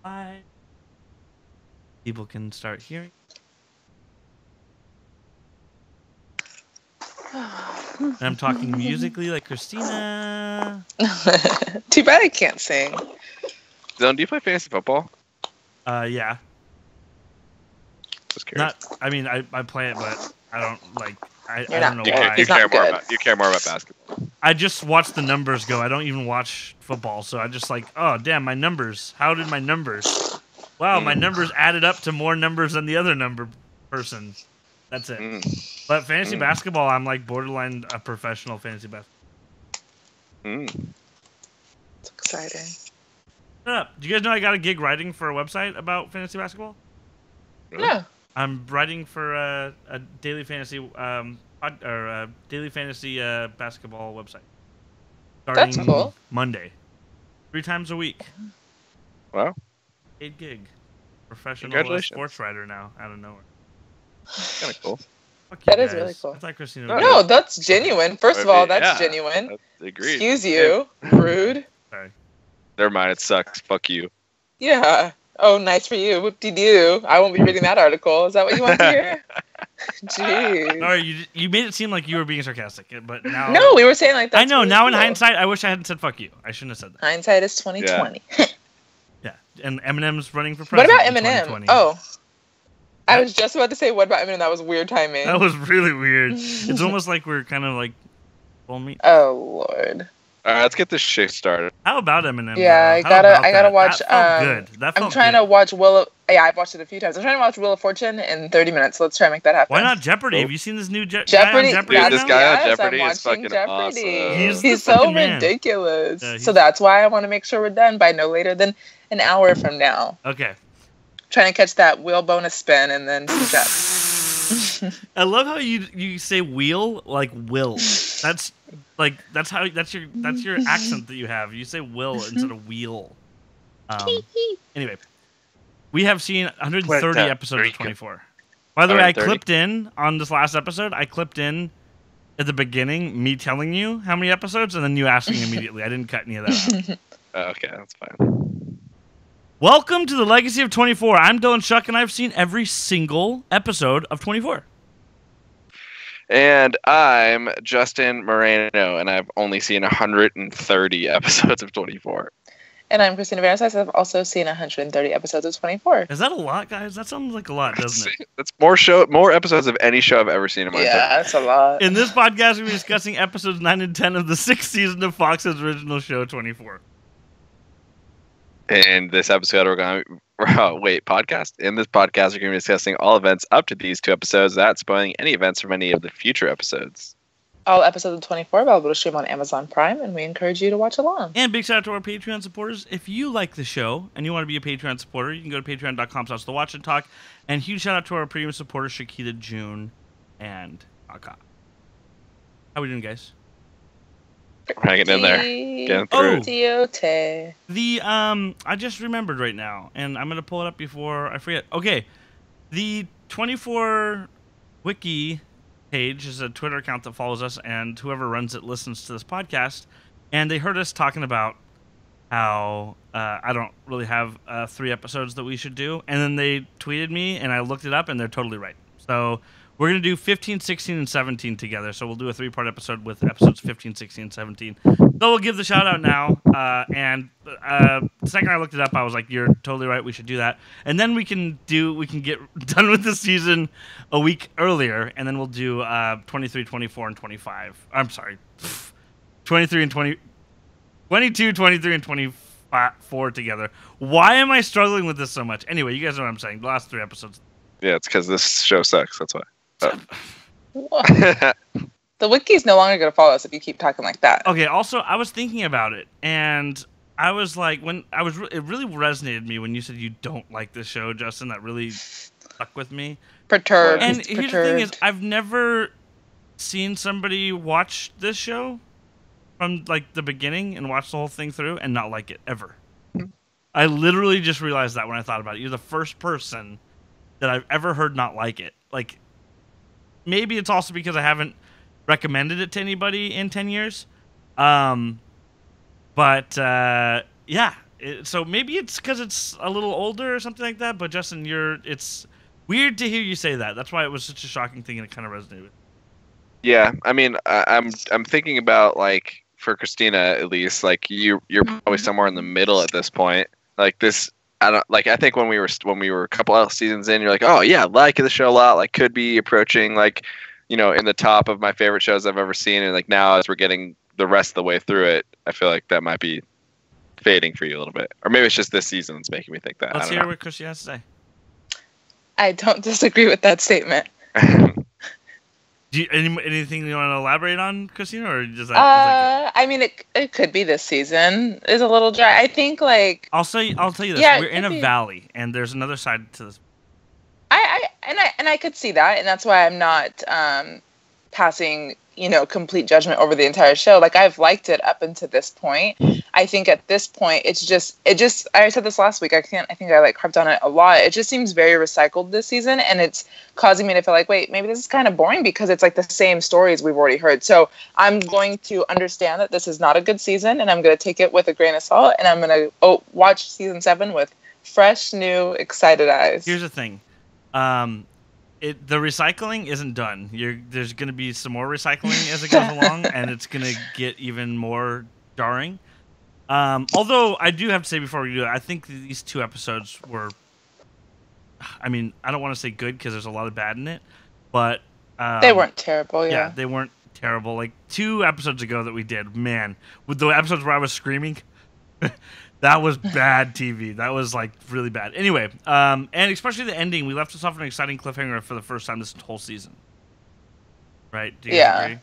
Live. People can start hearing. And I'm talking musically like Christina. Too bad I can't sing. Zone, do you play fantasy football? Yeah. Just curious. I mean, I play it, but I don't like. I You're don't not know good. why. You He's care not more good. about basketball. I just watch the numbers go. I don't even watch football, so I just like, oh damn, my numbers. How did my numbers? Wow, my numbers added up to more numbers than the other number person. That's it. But fantasy basketball, I'm like borderline a professional fantasy basketball. It's exciting. Shut up. Do you guys know I got a gig writing for a website about fantasy basketball? Really? Yeah. I'm writing for a daily fantasy daily fantasy basketball website. Starting That's cool. Monday, 3 times a week. Wow. Paid gig. Professional Congratulations. sports writer now out of nowhere. Kind of cool. Fuck you That is guys. really cool. I thought Christina No, would No, that's genuine. First of all, that's Yeah. genuine. Agreed. Excuse you. Rude. Sorry. Never mind. It sucks. Fuck you. Yeah. Oh, nice for you. Whoop-de-doo. I won't be reading that article. Is that what you want to hear? Jeez. Sorry, you made it seem like you were being sarcastic, but now No, we were saying like that. I know. Now in hindsight, I wish I hadn't said "fuck you." I shouldn't have said that. Hindsight is 2020. Yeah, and Eminem's running for What president. about in Eminem? 2020. Oh. I was just about to say, what about Eminem? That was weird timing. That was really weird. It's almost like we're kind of like full meat. Oh, Lord. All right, let's get this shit started. How about Eminem? Yeah, bro? I gotta That watch. felt good. That felt I'm trying good. to watch Yeah, I've watched it a few times. I'm trying to watch Wheel of Fortune in 30 minutes. Let's try and make that happen. Why not Jeopardy? Have you seen this new guy on Jeopardy? Jeopardy? Dude, right this now? guy on Yes, Jeopardy I'm is watching fucking Jeopardy. awesome. He's the He's so fucking man. ridiculous. Yeah, so that's why I want to make sure we're done by no later than an hour from now. Okay. Trying to catch that wheel bonus spin and then switch up. I love how you say wheel like will. That's your accent that you have. You say will instead of wheel. Anyway, we have seen 130 episodes of 24. By the way, I clipped in on this last episode. I clipped in at the beginning me telling you how many episodes, and then you asking immediately. I didn't cut any of that out. Okay, that's fine. Welcome to the Legacy of 24. I'm Dylan Shuck, and I've seen every single episode of 24. And I'm Justin Moreno, and I've only seen 130 episodes of 24. And I'm Christina Veritas. I've also seen 130 episodes of 24. Is that a lot, guys? That sounds like a lot, doesn't it? That's more episodes of any show I've ever seen in my Yeah, life. that's a lot. In this podcast, we'll be discussing episodes 9 and 10 of the 6th season of Fox's original show, 24. In this episode, we're going to... podcast? In this podcast, we're going to be discussing all events up to these 2 episodes without spoiling any events from any of the future episodes. All episodes of 24 available to stream on Amazon Prime, and we encourage you to watch along. And big shout out to our Patreon supporters. If you like the show and you want to be a Patreon supporter, you can go to patreon.com/thewatch and talk. And huge shout out to our premium supporters, Shakita, June, and Aka. How we doing, guys? We're hanging in there. Getting through it. Tiote. The I just remembered right now, and I'm gonna pull it up before I forget. Okay, the 24 Wiki page is a Twitter account that follows us, and whoever runs it listens to this podcast. And they heard us talking about how I don't really have 3 episodes that we should do, and then they tweeted me, and I looked it up, and they're totally right. So we're going to do 15, 16, and 17 together. So we'll do a 3-part episode with episodes 15, 16, and 17. So we'll give the shout out now. And the second I looked it up, I was like, you're totally right. We should do that. And then we can get done with the season a week earlier. And then we'll do 23, 24, and 25. I'm sorry. 23 and 20. 22, 23, and 24 together. Why am I struggling with this so much? Anyway, you guys know what I'm saying. The last 3 episodes. Yeah, it's because this show sucks. That's why. The wiki's no longer going to follow us if you keep talking like that. Okay, also, I was thinking about it, and I was like, it really resonated me when you said you don't like this show, Justin. That really stuck with me. Perturbed. And here's the thing is, I've never seen somebody watch this show from, like, the beginning and watch the whole thing through and not like it, ever. I literally just realized that when I thought about it. You're the first person that I've ever heard not like it. Like, maybe it's also because I haven't recommended it to anybody in 10 years. Yeah, So maybe it's because it's a little older or something like that. But Justin, it's weird to hear you say that. That's why it was such a shocking thing, and it kind of resonated with me. Yeah, I mean, I'm thinking about like for Christina at least, like you're probably somewhere in the middle at this point. Like this, I don't like. I think when we were a couple of seasons in, you're like, oh yeah, liking the show a lot. Like could be approaching like, in the top of my favorite shows I've ever seen. And like now, as we're getting the rest of the way through it, I feel like that might be fading for you a little bit, or maybe it's just this season that's making me think that. Let's I don't hear know. what Christina has to say. I don't disagree with that statement. Do you, anything you want to elaborate on, Christina, or just I mean, it could be this season is a little dry. I think like I'll tell you this. Yeah, We're it in could a be. valley, and there's another side to this. I could see that, and that's why I'm not passing complete judgment over the entire show. Like I've liked it up until this point. I think at this point it just I said this last week. I think I like harped on it a lot. It just seems very recycled this season, and it's causing me to feel like, wait, maybe this is kind of boring because it's like the same stories we've already heard. So I'm going to understand that this is not a good season, and I'm going to take it with a grain of salt, and I'm going to watch season 7 with fresh, new, excited eyes. Here's the thing. The recycling isn't done. There's going to be some more recycling as it goes along, and it's going to get even more jarring. Although I do have to say before we do it, I think these 2 episodes were. I mean, I don't want to say good because there's a lot of bad in it, but they weren't terrible. Yeah, they weren't terrible. Like 2 episodes ago that we did, man, with the episodes where I was screaming. That was bad TV. That was like really bad. Anyway, and especially the ending, we left us off on an exciting cliffhanger for the first time this whole season. Right? Do you guys agree?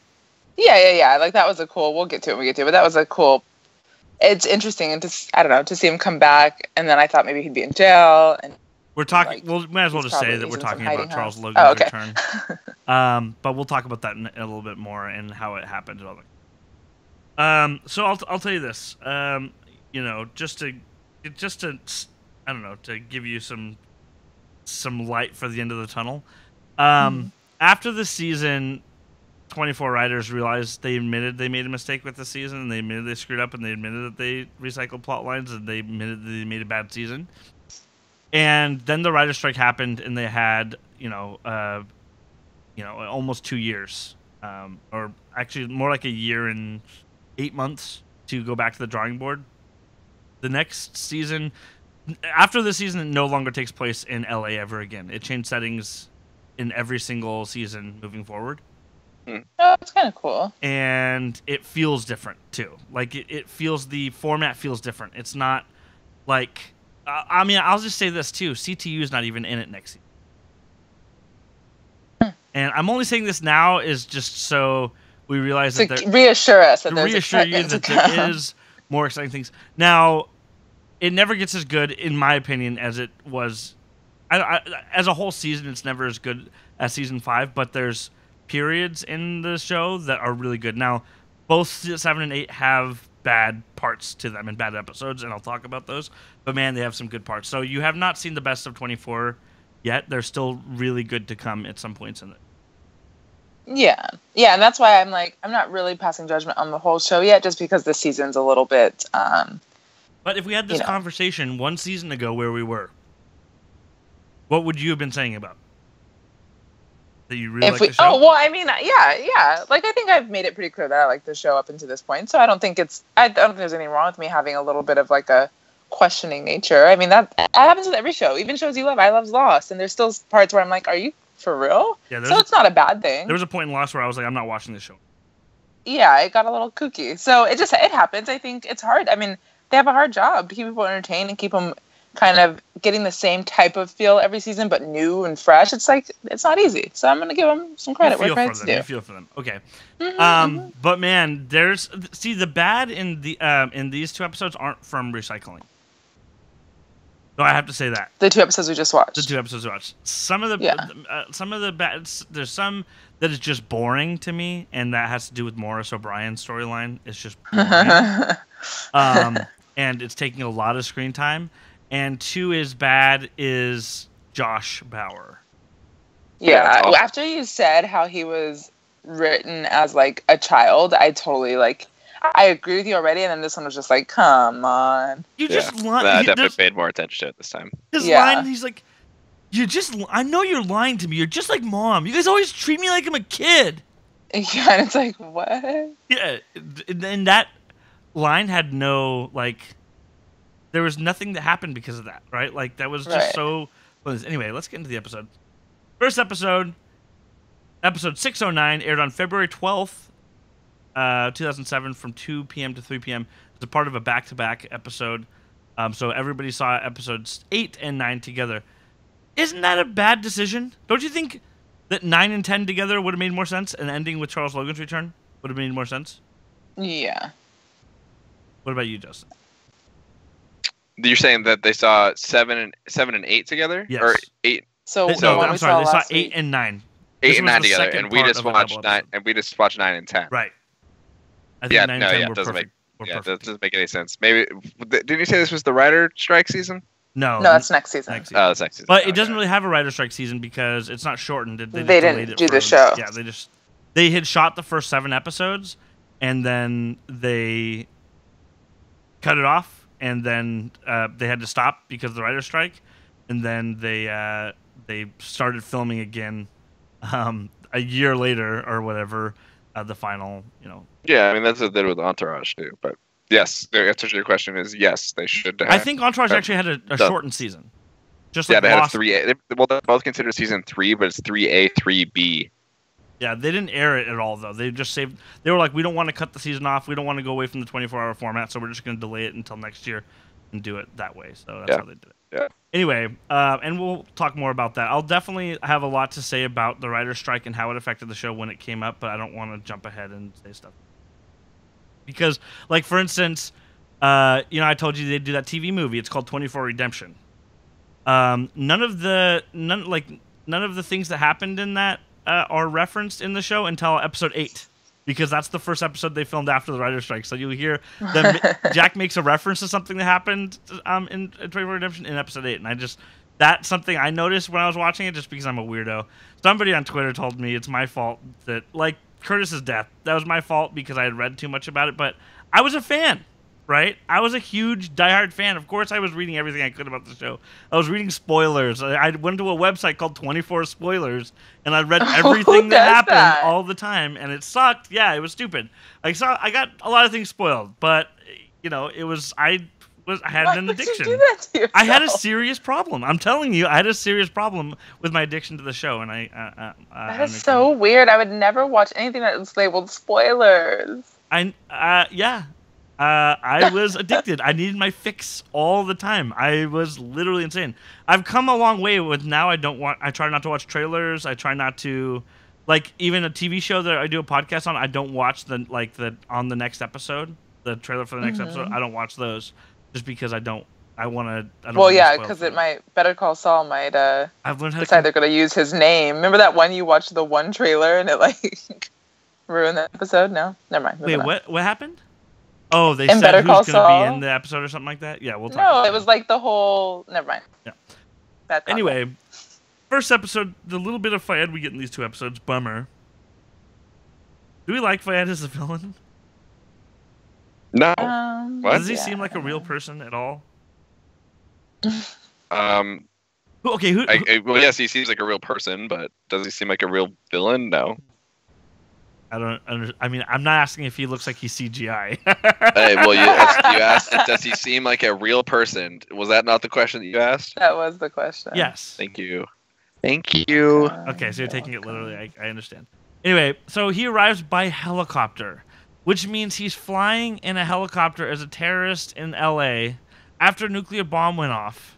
Yeah. Like that was a cool. We'll get to it. But that was a cool. It's interesting, and I don't know, to see him come back. And then I thought maybe he'd be in jail. And we're talking. Like, well, might as well just say that we're talking about Charles Logan's return. But we'll talk about that in a little bit more and how it happened and all that. So I'll tell you this. Just to I don't know, to give you some light for the end of the tunnel. After the season, 24 writers realized they admitted they made a mistake with the season, and they admitted they screwed up, and they admitted that they recycled plot lines, and they admitted that they made a bad season. And then the writer's strike happened, and they had almost 2 years, or actually more like a year and 8 months to go back to the drawing board. The next season, after the season, it no longer takes place in LA ever again. It changed settings in every single season moving forward. Oh, that's kind of cool. And it feels different too. Like it feels, the format feels different. It's not like, I mean, I'll just say this too. CTU is not even in it next season. And I'm only saying this now is just so we realize that reassure us that there's reassure you that there is more exciting things. Now, it never gets as good, in my opinion, as it was. As a whole season, it's never as good as season 5, but there's periods in the show that are really good. Now, both 7 and 8 have bad parts to them and bad episodes, and I'll talk about those. But man, they have some good parts. So you have not seen the best of 24 yet. They're still really good to come at some points in it. Yeah, and that's why I'm not really passing judgment on the whole show yet, just because this season's a little bit. But if we had this conversation 1 season ago where we were, what would you have been saying about that you really like the show? Oh, well, I mean, yeah. Like, I think I've made it pretty clear that I like the show up until this point, so I don't think there's anything wrong with me having a little bit of like a questioning nature. I mean, that happens with every show, even shows you love. I love Lost, and there's still parts where I'm like, are you for real? Yeah, so it's not a bad thing. There was a point in Lost where I was like, I'm not watching this show. Yeah, it got a little kooky. So it happens. I think it's hard. I mean, they have a hard job to keep people entertained and keep them kind of getting the same type of feel every season, but new and fresh. It's like, it's not easy. So I'm going to give them some credit where credit's due. You feel for them. Okay. But man, the bad in these 2 episodes aren't from recycling. So I have to say that. The 2 episodes we just watched. The 2 episodes we watched. Some of the bad, there's some that is just boring to me, and that has to do with Morris O'Brien's storyline. It's just boring. And it's taking a lot of screen time. And 2 is bad is Josh Bauer. Yeah, after you said how he was written as like a child, I totally I agree with you already, and then this one was just like, come on. You just lied. I definitely paid more attention to it this time. His line, he's like, I know you're lying to me. You're just like Mom. You guys always treat me like I'm a kid. Yeah, and it's like, what? Yeah, and that line had no, like, there was nothing that happened because of that, right? Like, that was just so... Anyway, let's get into the episode. First episode 609, aired on February 12th, 2007, from 2 p.m. to 3 p.m. It's a part of a back-to-back episode. So everybody saw episodes 8 and 9 together. Isn't that a bad decision? Don't you think that 9 and 10 together would have made more sense, and ending with Charles Logan's return would have made more sense? Yeah. What about you, Justin? You're saying that they saw 7 and 8 together? Yes. Or 8? So no, I'm sorry. They saw 8 week. and 9. 8 and 9 together, and we just watched 9. And we just watched 9 and 10. Right. I think 9 and 10 were perfect. That doesn't make any sense. Maybe didn't you say this was the writer strike season? No, that's next season. Oh, that's next season. But it doesn't really have a writer strike season because it's not shortened. They didn't do the show. Yeah, they had shot the first 7 episodes, and then they cut it off, and then they had to stop because of the writer strike, and then they started filming again a year later or whatever. The final, Yeah, I mean that's what they did with Entourage too. But yes, the answer to your question is yes, they should. I think Entourage actually had a shortened season. Just yeah, like they Lost. had a 3A. Well, they're both considered season 3, but it's 3A, 3B. Yeah, they didn't air it at all though. They just saved. They were like, we don't want to cut the season off. We don't want to go away from the 24-hour format, so we're just going to delay it until next year and do it that way. So that's how they did it. Yeah. Anyway, and we'll talk more about that. I'll definitely have a lot to say about the writer's strike and how it affected the show when it came up, but I don't want to jump ahead and say stuff. Because, like, for instance, I told you they'd do that TV movie. It's called 24 Redemption. None of the things that happened in that are referenced in the show until episode 8. Because that's the first episode they filmed after the writer's strike. So you'll hear them, Jack makes a reference to something that happened in 24 Redemption in episode 8. And that's something I noticed when I was watching it just because I'm a weirdo. Somebody on Twitter told me it's my fault that, like, Curtis's death, that was my fault because I had read too much about it. But I was a fan, right? I was a huge diehard fan. Of course, I was reading everything I could about the show. I was reading spoilers. I went to a website called 24 Spoilers, and I read everything that happened all the time, and it sucked. Yeah, it was stupid. I got a lot of things spoiled, but I had an addiction. Why would you do that to yourself? I had a serious problem. I'm telling you, I had a serious problem with my addiction to the show, and that is so weird. I would never watch anything that was labeled spoilers. I was addicted. I needed my fix all the time. I was literally insane. I've come a long way with now. I try not to watch trailers. I try not to, like, even a TV show that I do a podcast on. I don't watch the on the next episode, the trailer for the next episode. I don't watch those just because I want to. Well, yeah, because it might. Better Call Saul might I've learned how decide they're going to use his name. Remember that one you watched the one trailer and it like ruined the episode? No, never mind. Wait, what happened? Oh, they said who's going to be in the episode or something like that? Yeah, we'll talk about it was like the whole... Never mind. Yeah. Anyway, first episode, the little bit of Fayed we get in these 2 episodes, bummer. Do we like Fayed as a villain? No. What? Does he seem like a real person at all? Okay, well, yes, he seems like a real person, but does he seem like a real villain? No. I mean, I'm not asking if he looks like he's CGI. Hey, well, you asked, does he seem like a real person? Was that not the question that you asked? That was the question. Yes. Thank you. Okay, so you're taking it literally. I understand. Anyway, so he arrives by helicopter, which means he's flying in a helicopter as a terrorist in L.A. after a nuclear bomb went off,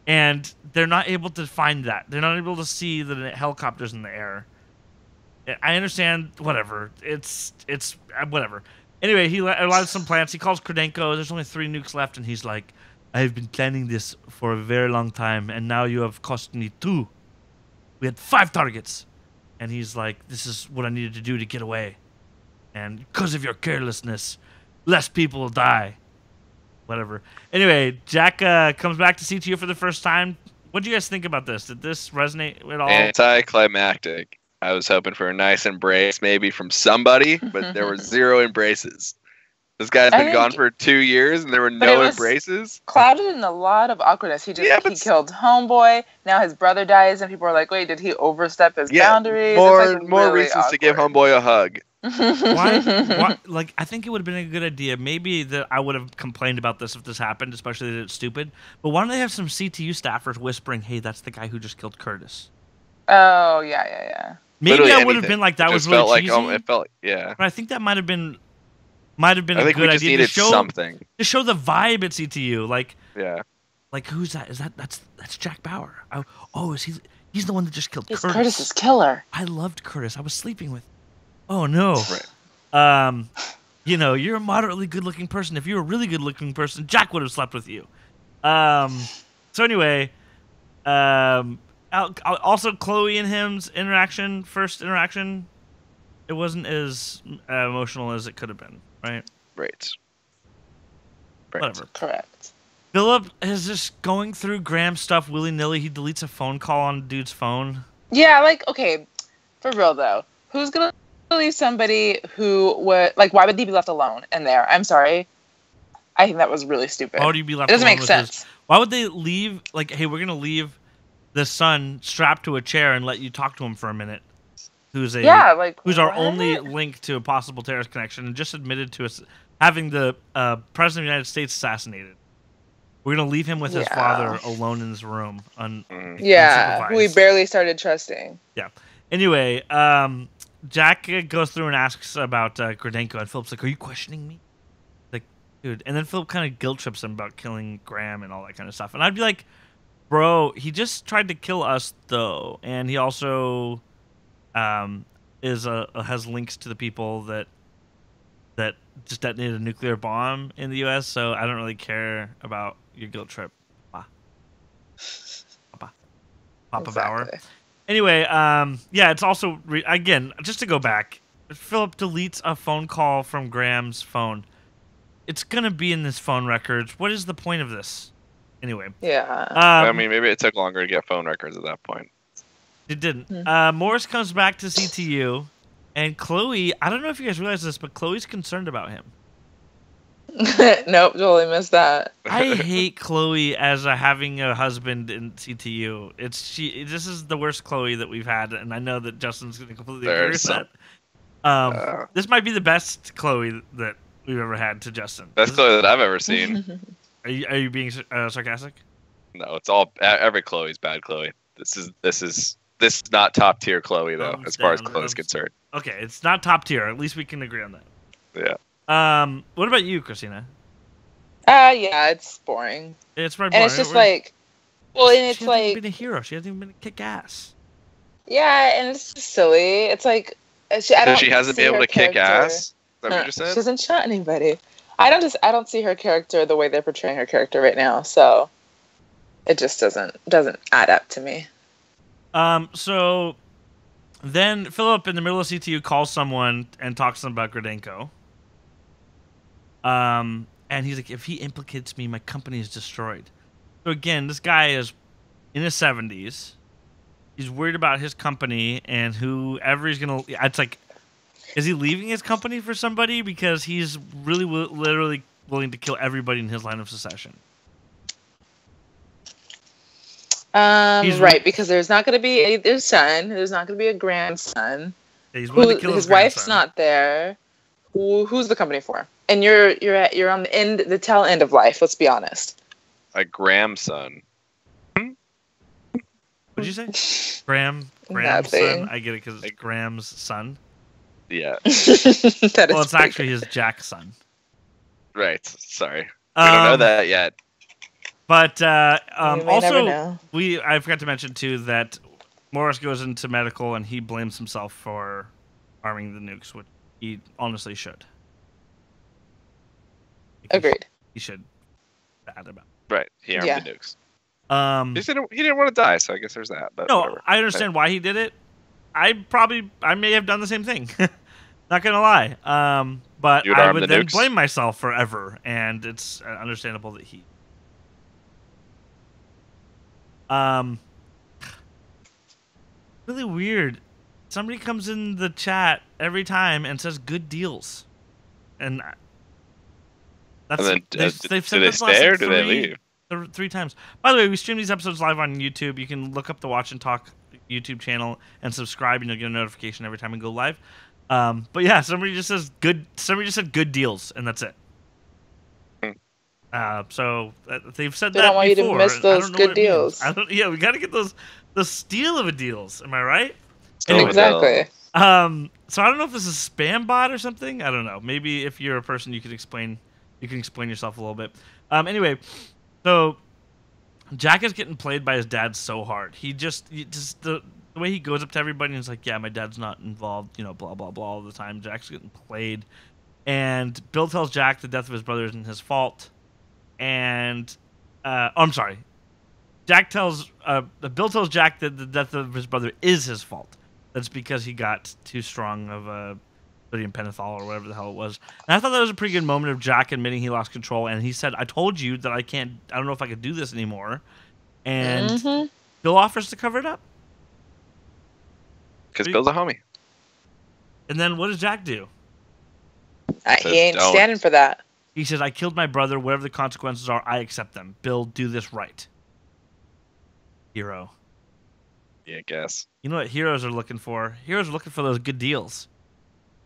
and they're not able to find that. They're not able to see the helicopters in the air. I understand, whatever. It's whatever. Anyway, he allows some plans. He calls Kredenko. There's only 3 nukes left, and he's like, I've been planning this for a very long time, and now you have cost me 2. We had 5 targets. And he's like, this is what I needed to do to get away. And because of your carelessness, less people will die. Whatever. Anyway, Jack comes back to CTU for the first time. What do you guys think about this? Did this resonate at all? Anticlimactic. I was hoping for a nice embrace maybe from somebody, but there were 0 embraces. This guy's I been gone think- for 2 years, and there were But no it was- embraces. Clouded in a lot of awkwardness. He killed Homeboy. Now his brother dies, and people are like, "Wait, did he overstep his boundaries?" More It's like more really reasons to give awkward. Homeboy a hug. Why? Like, I think it would have been a good idea. Maybe that I would have complained about this if this happened, especially that it's stupid. But why don't they have some CTU staffers whispering, "Hey, that's the guy who just killed Curtis." Oh yeah. Maybe Literally I would have anything. been like, that It was just really felt cheesy. it felt yeah. But I think that might have been I a think good we just idea needed to show something. to show the vibe at CTU. Yeah. Like who's that? That's Jack Bauer. Oh, is he? He's the one that just killed He's Curtis. Curtis's killer. I loved Curtis. I was sleeping with. Oh no. Right. You're a moderately good-looking person. If you're a really good-looking person, Jack would have slept with you. So anyway, also Chloe and him's first interaction, it wasn't as emotional as it could have been, right? Right. Whatever. Correct. Philip is just going through Graham's stuff willy-nilly. He deletes a phone call on a dude's phone. Yeah, okay, for real though, who's gonna believe somebody who would why would he be left alone in there? I'm sorry. I think that was really stupid. Why would you be left It doesn't alone make with sense. why would they leave, hey, we're going to leave the son strapped to a chair and let you talk to him for a minute? Who's our what? only link to a possible terrorist connection and just admitted to us having the President of the United States assassinated. We're going to leave him with his father alone in his room. Who we barely started trusting. Yeah. Anyway, Jack goes through and asks about Gradenko, and Philip's like, "Are you questioning me?" Like, dude. And then Philip kind of guilt trips him about killing Graham and all that kind of stuff. And I'd be like, bro, he just tried to kill us, though. And he also has links to the people that just detonated a nuclear bomb in the U.S., so I don't really care about your guilt trip. Papa Exactly. Bauer. Anyway, it's also, again, just to go back, Philip deletes a phone call from Graham's phone. It's going to be in his phone records. What is the point of this? Anyway. Yeah. I mean, maybe it took longer to get phone records at that point. It didn't. Morris comes back to CTU, and Chloe, I don't know if you guys realize this, but Chloe's concerned about him. Nope, totally missed that. I hate Chloe as having a husband in CTU. This is the worst Chloe that we've had, and I know that Justin's going to completely agree with that. This might be the best Chloe that we've ever had to Justin. Best Chloe that I've ever seen. Are you being sarcastic? No, it's all every Chloe's bad Chloe. This is not top tier Chloe though, as far as Chloe's concerned. Okay, it's not top tier. At least we can agree on that. Yeah. What about you, Christina? Yeah, it's boring. It's probably boring. And it's just and it's she hasn't even been a hero. She hasn't even been a kick ass. Yeah, and it's just silly. It's like she hasn't been able to kick ass. Is that what you said? She hasn't shot anybody. I don't see her character the way they're portraying her character right now. So it just doesn't add up to me. So then Philip in the middle of CTU calls someone and talks to them about Gradenko. And he's like, if he implicates me, my company is destroyed. So again, this guy is in his 70s. He's worried about his company and whoever he's gonna. It's like, is he leaving his company for somebody because he's really literally willing to kill everybody in his line of succession? Right, because there's not going to be a son. There's not going to be a grandson. Yeah, he's willing to kill his wife's not there. Who's the company for? And you're on the tail end of life. Let's be honest. A grandson. What'd you say? Graham's son. I get it because it's Graham's son. Yeah. It's actually his Jack's son. Right. Sorry. We don't know that yet. But also, I forgot to mention too that Morris goes into medical and he blames himself for arming the nukes, which he honestly should. Agreed. He should bad about. Right. He armed the nukes. He didn't want to die, so I guess there's that. But no, whatever. I understand why he did it. I may have done the same thing. Not gonna lie. But I would then blame myself forever, and it's understandable that he. Really weird. Somebody comes in the chat every time and says good deals, and That's And then they've do said they this last, stay or like, do they leave? three times. By the way, we stream these episodes live on YouTube. You can look up the Watch and Talk YouTube channel and subscribe, and you'll get a notification every time we go live. But yeah, somebody just says good. Somebody just said good deals, and that's it. So they've said They that don't want before. you to miss I those don't know good what it means. deals. I don't. Yeah, we got to get the steal of a deals. Am I right? Anyway, Exactly. So I don't know if this is a spam bot or something. I don't know. Maybe if you're a person, you can explain yourself a little bit. Anyway, so Jack is getting played by his dad so hard. He just the way he goes up to everybody and is like, "Yeah, my dad's not involved," blah blah blah all the time. Jack's getting played, and Bill tells Jack the death of his brother isn't his fault. And I'm sorry, Bill tells Jack that the death of his brother is his fault. That's because he got too strong of a sodium pentothal or whatever the hell it was. And I thought that was a pretty good moment of Jack admitting he lost control. And he said, "I told you that I don't know if I could do this anymore." And Bill offers to cover it up. because Bill's a homie. And then what does Jack do? He ain't Don't. standing for that. He says, "I killed my brother. Whatever the consequences are, I accept them. Bill, do this right." Hero. Yeah, I guess. You know what heroes are looking for? Heroes are looking for those good deals.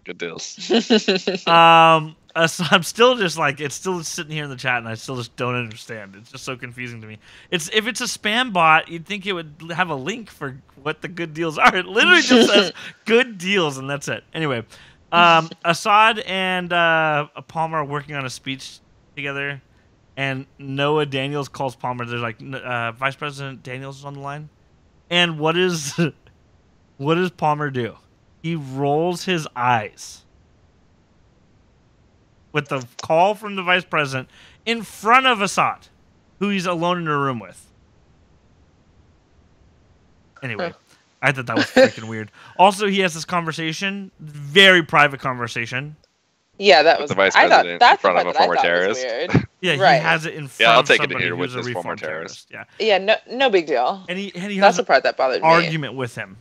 Good deals. So I'm still just like, it's still sitting here in the chat, and I still just don't understand. It's just so confusing to me. If it's a spam bot, you'd think it would have a link for what the good deals are. It literally just says good deals, and that's it. Anyway, Assad and Palmer are working on a speech together, and Noah Daniels calls Palmer. They're like, Vice President Daniels is on the line, and what does Palmer do? He rolls his eyes with the call from the vice president in front of Assad, who he's alone in a room with. Anyway, I thought that was freaking weird. Also, he has this conversation, very private conversation. Yeah, that was. The vice I thought president that's in front the of a part that I former thought was terrorist. weird. Yeah, Right. he has it in front Yeah, I'll of take it somebody here who's with a this former reformed terrorist. Yeah, Yeah, no big deal. and he That's has the part that bothered an me. argument with him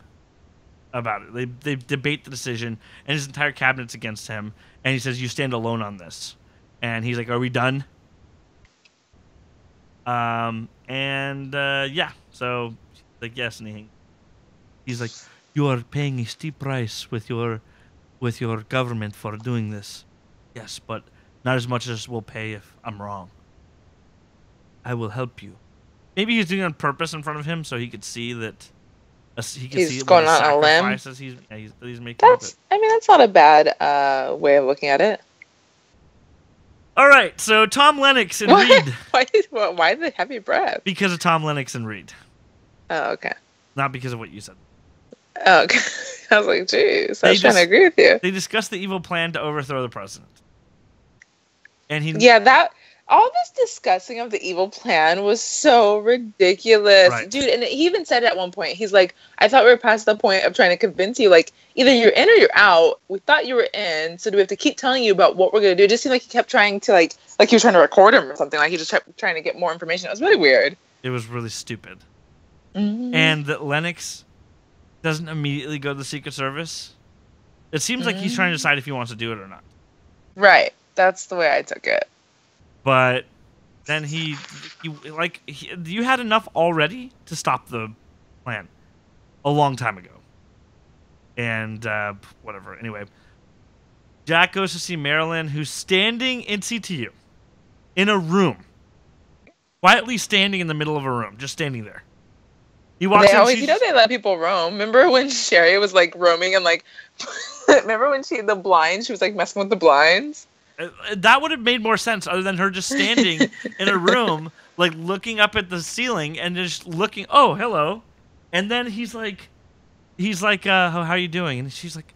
about it. They debate the decision, and his entire cabinet's against him. And he says, "You stand alone on this." And he's like, "Are we done?" Yeah. So she's like, "Yes," and he's like, "You are paying a steep price with your government for doing this." "Yes, but not as much as we'll pay if I'm wrong. I will help you." Maybe he's doing it on purpose in front of him so he could see that. He could He's see going what the on a limb. sacrifices he's making. That's not a bad way of looking at it. All right, so Tom Lennox and Reed. Why the heavy breath? Because of Tom Lennox and Reed, Oh, okay. not because of what you said. Oh, okay. I was like, geez, I was trying to just- agree with you. They discussed the evil plan to overthrow the president. And he Yeah, all this discussing of the evil plan was so ridiculous. Right. Dude, and he even said at one point, he's like, I thought we were past the point of trying to convince you, like, either you're in or you're out. We thought you were in, so do we have to keep telling you about what we're going to do? It just seemed like he kept trying to, like he was trying to record him or something. Like, he just kept trying to get more information. It was really weird. It was really stupid. Mm-hmm. And that Lennox doesn't immediately go to the Secret Service. It seems like he's trying to decide if he wants to do it or not. Right. That's the way I took it. But then you had enough already to stop the plan a long time ago. And whatever. Anyway, Jack goes to see Marilyn, who's standing in CTU in a room, quietly standing in the middle of a room, just standing there. He walks They in. always, they let people roam. Remember when Sherry was like roaming and like, remember when she was like messing with the blinds? That would have made more sense other than her just standing in a room, like looking up at the ceiling and just looking, "Oh, hello." And then he's like, how are you doing? And she's like,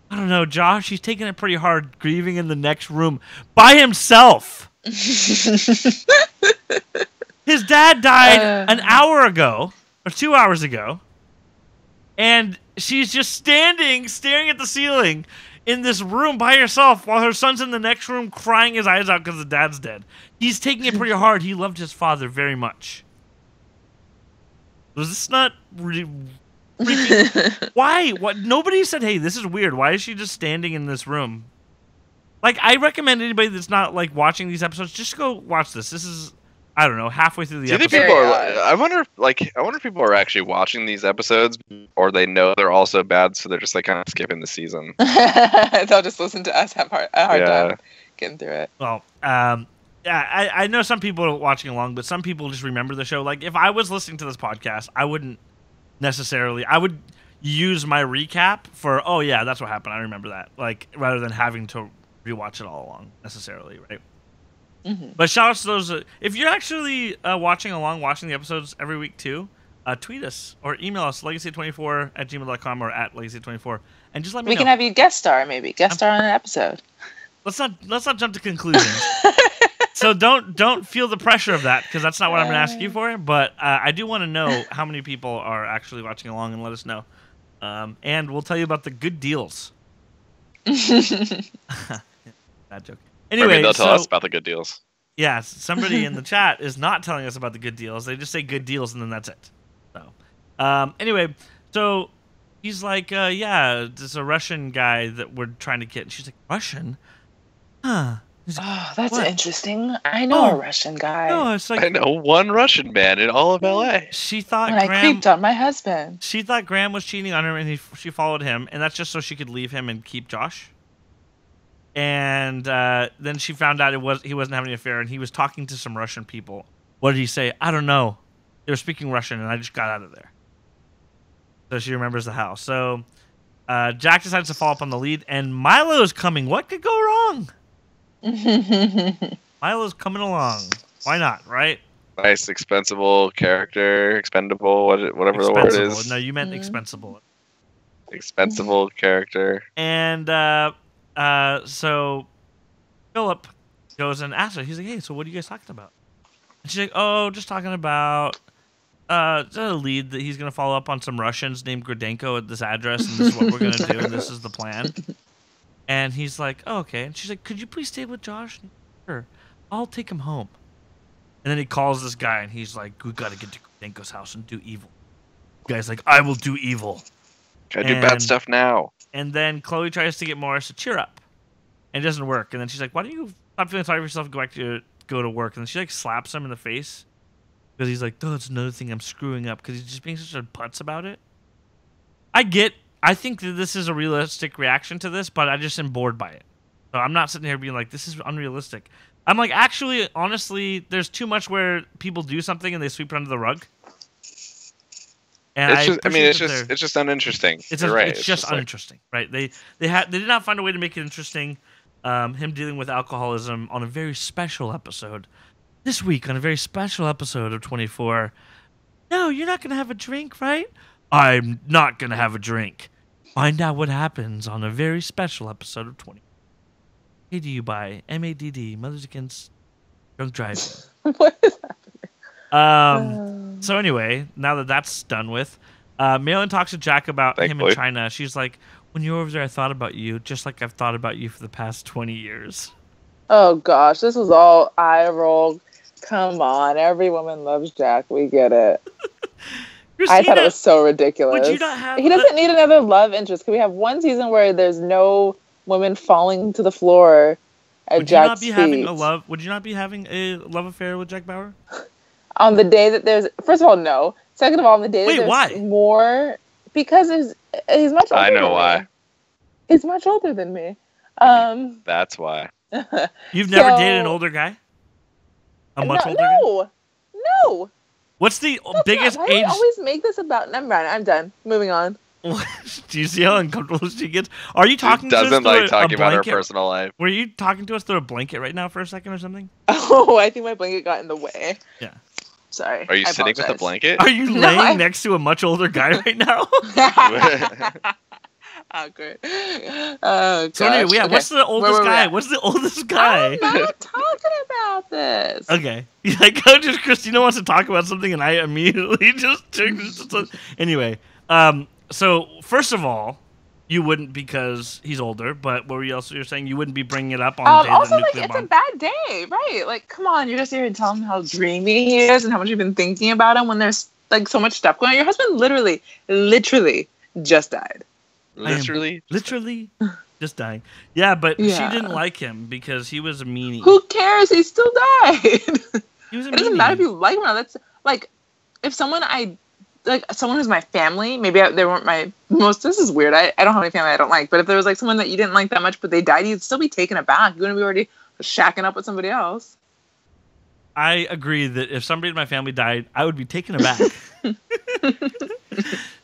"I don't know, Josh. He's taking it pretty hard, grieving in the next room by himself." His dad died an hour ago or 2 hours ago, and she's just standing, staring at the ceiling in this room by herself while her son's in the next room crying his eyes out because the dad's dead. He's taking it pretty hard. He loved his father very much. Was this not really freaking... Why? What? Nobody said, "Hey, this is weird. Why is she just standing in this room?" Like, I recommend anybody that's not like watching these episodes, just go watch this. This is, I don't know, halfway through the Do you think episode. people are? I wonder if people are actually watching these episodes, or they know they're all so bad, so they're just like kind of skipping the season. They'll just listen to us have a hard time getting through it. Well, yeah, I know some people are watching along, but some people just remember the show. Like, if I was listening to this podcast, I wouldn't necessarily. I would use my recap for, oh yeah, that's what happened. I remember that. Like, rather than having to rewatch it all along necessarily, right? Mm-hmm. But shout out to those. If you're actually watching the episodes every week too, tweet us or email us legacy24@gmail.com or @legacy24, and just let me know. We can have you guest star on an episode. Let's not jump to conclusions. So don't feel the pressure of that, because that's not what I'm going to ask you for. But I do want to know how many people are actually watching along, and let us know. And we'll tell you about the good deals. Bad joke. Anyway, they'll tell us about the good deals. Yeah, somebody in the chat is not telling us about the good deals. They just say good deals, and then that's it. So, anyway, so he's like, yeah, there's a Russian guy that we're trying to get. And she's like, Russian? Huh. Oh, that's interesting. I know a Russian guy. No, it's like, I know one Russian man in all of LA. She thought when I creeped on my husband. She thought Graham was cheating on her, and she followed him, and that's just so she could leave him and keep Josh. And then she found out he wasn't having an affair, and he was talking to some Russian people. What did he say? I don't know. They were speaking Russian, and I just got out of there. So she remembers the house. So Jack decides to follow up on the lead, and Milo's coming. What could go wrong? Milo's coming along. Why not, right? Nice, expendable character, expendable, whatever the word is. No, you meant expensible. Expendable character. And so Philip goes and asks her. He's like, hey, so what are you guys talking about? And she's like, oh, just talking about a lead that he's going to follow up on some Russians named Gradenko at this address, and this is what we're going to do, and this is the plan. And he's like, oh, okay. And she's like, could you please stay with Josh? Sure. I'll take him home. And then he calls this guy, and he's like, we got to get to Gradenko's house and do evil. The guy's like, I will do evil. Gotta do bad stuff now. And then Chloe tries to get Morris to cheer up. And it doesn't work. And then she's like, why don't you stop feeling sorry for yourself and go to work? And then she like slaps him in the face. Because he's like, oh, that's another thing I'm screwing up. Because he's just being such a putz about it. I think that this is a realistic reaction to this, but I just am bored by it. So I'm not sitting here being like, this is unrealistic. I'm like, actually, honestly, there's too much where people do something and they sweep it under the rug. And it's just uninteresting. It's just uninteresting, right? They did not find a way to make it interesting. Him dealing with alcoholism on a very special episode. This week on a very special episode of 24. No, you're not going to have a drink, right? I'm not going to have a drink. Find out what happens on a very special episode of 20. Paid to you by MADD, Mothers Against Drunk Driving. What is happening? So anyway, now that that's done with, Malin talks to Jack about him in China. She's like, when you were over there, I thought about you, just like I've thought about you for the past 20 years. Oh, gosh. This was all eye roll. Come on. Every woman loves Jack. We get it. Christina, I thought it was so ridiculous. Would you not have he doesn't need another love interest. Can we have one season where there's no women falling to the floor at Jack's feet? Would you not be having a love affair with Jack Bauer? On the day that there's... First of all, no. Second of all, on the day that there's why? more... Because he's much older I know than why. Me. He's much older than me. That's why. You've never dated an older guy? Older guy? No. What's the biggest Why age? do you always make this about... Never mind. I'm done. Moving on. Do you see how uncomfortable she gets? Are you talking to us through like talking a about her blanket? personal life. Were you talking to us through a blanket right now for a second or something? Oh, I think my blanket got in the way. Yeah. Sorry. Are you sitting with a blanket? Are you laying next to a much older guy right now? Awkward. Oh, gosh. So anyway, yeah, okay. what's the oldest guy? What's the oldest guy? I'm not talking about this. Okay. Like, just Christina wants to talk about something, and I immediately just anyway. So first of all, you wouldn't because he's older. But what were you also saying? You wouldn't be bringing it up on the day of also, the nuclear it's bomb. a bad day, right? Like, come on, you're just here to tell him how dreamy he is and how much you've been thinking about him when there's like so much stuff going on. Your husband literally just died. Literally. Just dying. Yeah, but she Yeah. didn't like him because he was a meanie. Who cares? He still died. He was a It doesn't meanie. matter if you like him or not. That's like, if someone someone who's my family, maybe they weren't my most. This is weird. I don't have any family I don't like. But if there was like someone that you didn't like that much, but they died, you'd still be taken aback. You wouldn't be already shacking up with somebody else. I agree that if somebody in my family died, I would be taken aback.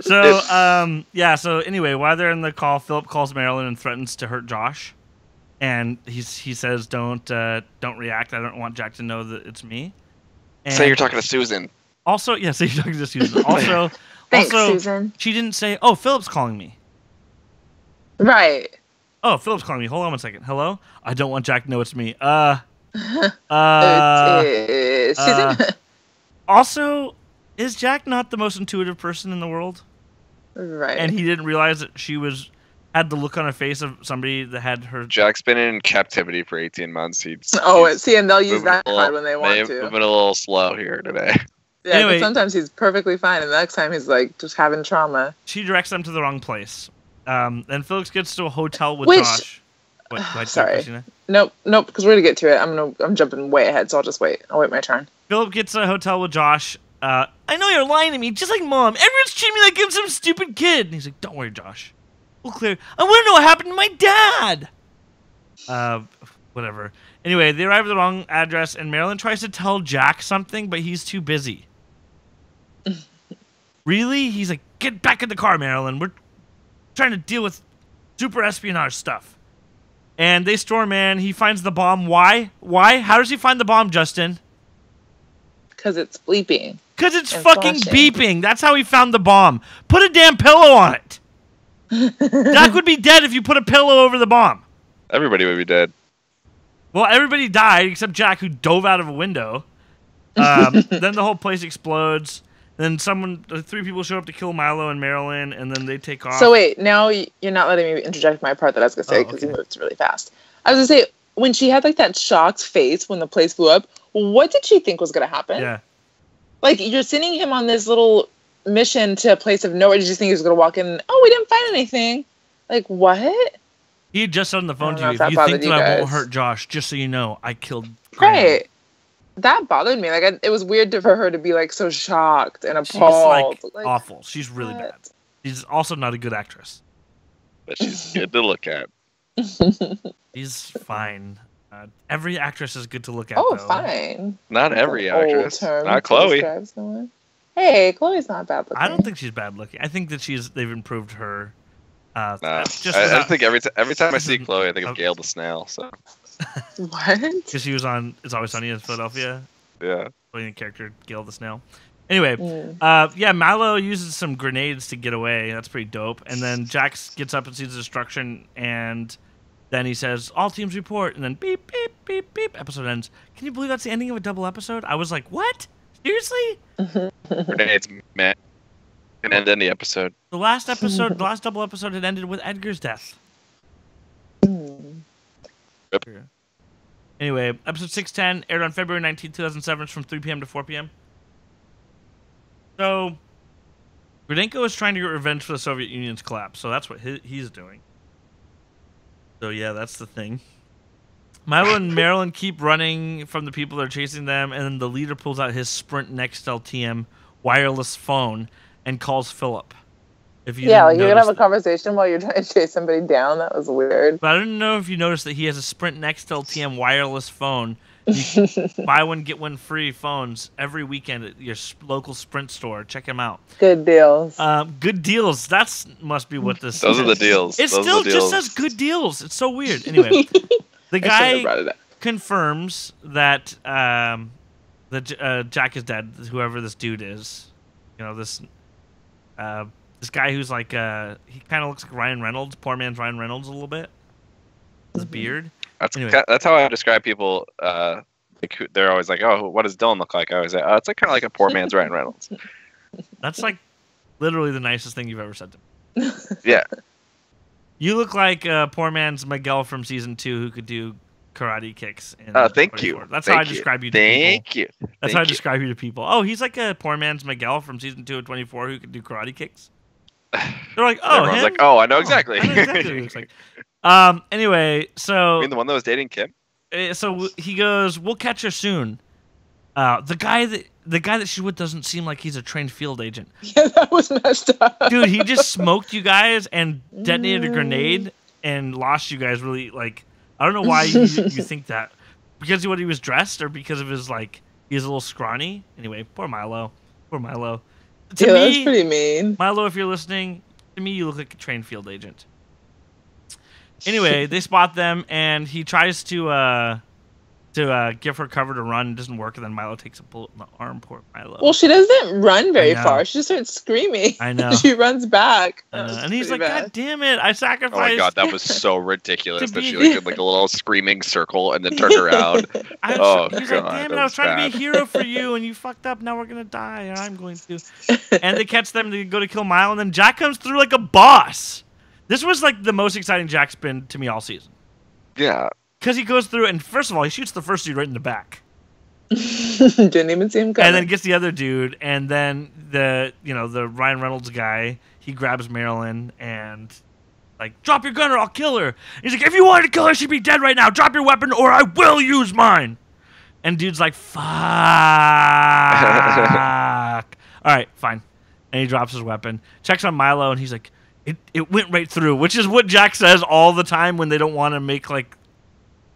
So anyway, while they're in the call, Philip calls Marilyn and threatens to hurt Josh. And he says, don't react. I don't want Jack to know that it's me. And Say you're talking to Susan. Also, yeah, say you're talking to Susan. Also, Thanks, Susan. She didn't say, oh, Philip's calling me. Right. Oh, Philip's calling me. Hold on one second. Hello? I don't want Jack to know it's me. Susan. Also, is Jack not the most intuitive person in the world? Right. And he didn't realize that she had the look on her face of somebody that had her. Jack's been in captivity for 18 months. And they'll use that card when they want to. Moving a little slow here today. Yeah, anyway, but sometimes he's perfectly fine, and the next time he's like just having trauma. She directs them to the wrong place. Then Felix gets to a hotel with Which, Josh. What, sorry. Christina? Nope, because we're gonna get to it. I'm jumping way ahead, so I'll just wait. I'll wait my turn. Philip gets a hotel with Josh. I know you're lying to me, just like Mom. Everyone's treating me like I'm some stupid kid. And he's like, don't worry, Josh. We'll clear. I want to know what happened to my dad. Whatever. Anyway, they arrive at the wrong address, and Marilyn tries to tell Jack something, but he's too busy. Really? He's like, get back in the car, Marilyn. We're trying to deal with super espionage stuff. And they storm in. He finds the bomb. Why? How does he find the bomb, Justin? Because it's bleeping. Because it's and fucking flashing. beeping. That's how he found the bomb. Put a damn pillow on it. Jack would be dead if you put a pillow over the bomb. Everybody would be dead. Well, everybody died except Jack, who dove out of a window. Then the whole place explodes. Then three people show up to kill Milo and Marilyn, and then they take off. So wait, now you're not letting me interject my part that I was gonna say because you moved really fast. I was gonna say when she had like that shocked face when the place blew up, what did she think was gonna happen? Yeah. Like you're sending him on this little mission to a place of nowhere. Did you think he was gonna walk in? Oh, we didn't find anything. Like what? He had just said on the phone to know you, if that if you think bothered that you I won't guys. hurt Josh, just so you know, I killed Graham. Right. That bothered me. Like it was weird for her to be like so shocked and She's appalled. like awful. She's really what? bad. She's also not a good actress. But she's good to look at. She's fine. Every actress is good to look at. Oh, though. fine. Not That's every an old actress. term Not to Chloe. describe someone. Hey, Chloe's not bad looking. I don't think she's bad looking. I think that they've improved her. Nah, just I think every time I see isn't- Chloe, I think of Gail the Snail. So What? Because she was on It's Always Sunny in Philadelphia, yeah. playing the character Gail the Snail. Anyway, Mm. yeah, Milo uses some grenades to get away. That's pretty dope. And then Jax gets up and sees the destruction, and then he says, all teams report, and then beep, beep, beep, beep, episode ends. Can you believe that's the ending of a double episode? I was like, what? Seriously? Grenades, man. And end the episode. The last double episode had ended with Edgar's death. Yep. Anyway, episode 610 aired on February 19, 2007. It's from 3 p.m. to 4 p.m. So, Rudenko is trying to get revenge for the Soviet Union's collapse. So that's what he's doing. So yeah, that's the thing. Milo and Marilyn keep running from the people that are chasing them, and then the leader pulls out his Sprint Next LTM wireless phone and calls Philip. If you Yeah, didn't like you're gonna have a notice conversation while you're trying to chase somebody down. That was weird. But I don't know if you noticed that he has a Sprint Next LTM wireless phone. You can buy one, get one free phones every weekend at your local Sprint store. Check him out. Good deals. Good deals. That's must be what this Those is. are the deals. It Those are still the just deals. says good deals. It's so weird. Anyway, the I shouldn't have guy brought it up. confirms that Jack is dead. Whoever this dude is, this guy who's like he kind of looks like Ryan Reynolds, poor man's Ryan Reynolds a little bit. His beard. Anyway. That's how I describe people. They're always like, "Oh, what does Dylan look like?" I always say, "Oh, it's like kind of like a poor man's Ryan Reynolds." That's like literally the nicest thing you've ever said to me. Yeah. You look like poor man's Miguel from season 2 who could do karate kicks. Thank you. That's Thank how I you. describe you to Thank people. you. That's how I describe you to people. Oh, he's like a poor man's Miguel from season 2 of 24 who could do karate kicks. They're like, oh, Everyone's him? like, "Oh, I know exactly." I know exactly what he looks like. Anyway, You so mean the one that was dating Kim? he goes, "We'll catch her soon." The guy that she's with doesn't seem like he's a trained field agent. Yeah, that was messed up. Dude, he just smoked you guys and detonated a grenade and lost you guys really, like, I don't know why you think that. Because of what he was dressed or because of his, like, he's a little scrawny? Anyway, poor Milo. Poor Milo. To Yeah, me, that's pretty mean. Milo, if you're listening, to me you look like a trained field agent. Anyway, they spot them and he tries to give her cover to run. It doesn't work, and then Milo takes a bullet in the arm. Poor Milo. Well, she doesn't run very know. far. She just starts screaming. I know. She runs back. And he's like, bad. "God damn it! I sacrificed." Oh my god, that was so ridiculous To that be- she like did like a little screaming circle and then turned around. Oh He's god, like, "Damn it! that I was trying to bad. be a hero for you, and you fucked up. Now we're gonna die, and I'm going to." And they catch them to go to kill Milo, and then Jack comes through like a boss. This was like the most exciting Jack's been to me all season. Yeah. Because he goes through, and first of all, he shoots the first dude right in the back. Didn't even see him coming. And then gets the other dude, and then the Ryan Reynolds guy, he grabs Marilyn and like, "Drop your gun or I'll kill her." And he's like, "If you wanted to kill her, she'd be dead right now. Drop your weapon or I will use mine." And dude's like, "Fuck." All right, fine. And he drops his weapon, checks on Milo, and he's like, it went right through, which is what Jack says all the time when they don't want to make like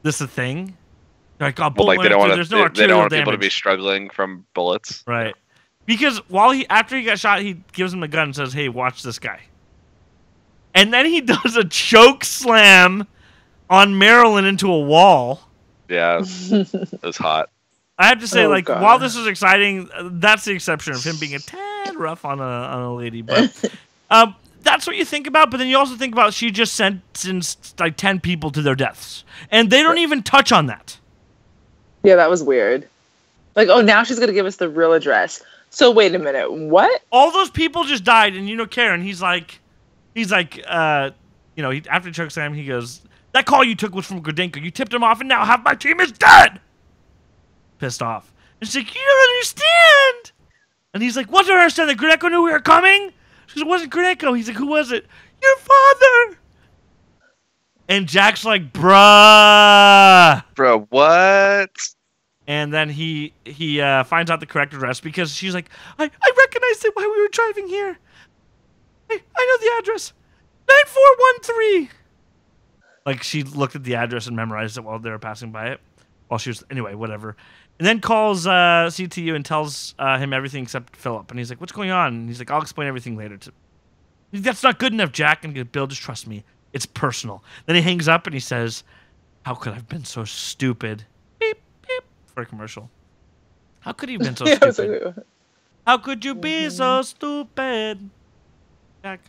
this a thing. They're like, "Oh, Well, bullet like they don't went want through. There's no to. They don't arterial want people to damage." be struggling from bullets. Right. Because after he got shot, he gives him a gun and says, "Hey, watch this guy." And then he does a choke slam on Marilyn into a wall. Yeah, it was hot. I have to say, Oh, God. while this is exciting, that's the exception of him being a tad rough on a lady. But that's what you think about. But then you also think about she just sentenced like 10 people to their deaths, and they don't even touch on that. Yeah, that was weird. Like, oh, now she's gonna give us the real address. So wait a minute, what? All those people just died, and Karen, he's like, after chokeslam, he goes, "That call you took was from Grodenko. You tipped him off, and now half my team is dead." Pissed off. And she's like, "You don't understand." And he's like, "What do I understand? That Grodenko knew we were coming?" She goes, "It wasn't Grodenko." He's like, "Who was it?" "Your father." And Jack's like, "Bruh." Bro, what? And then he finds out the correct address because she's like, I recognized it while we were driving here. I know the address. 9413. Like, she looked at the address and memorized it while they were passing by it. While she was, anyway, whatever. And then calls CTU and tells him everything except Philip. And he's like, "What's going on?" And he's like, "I'll explain everything later." "That's not good enough, Jack." And he goes, "Bill, just trust me. It's personal." Then he hangs up and he says, "How could I have been so stupid?" Beep, beep, for a commercial. How could he have been so Yeah, I was stupid? like, How could you be so stupid? Jack,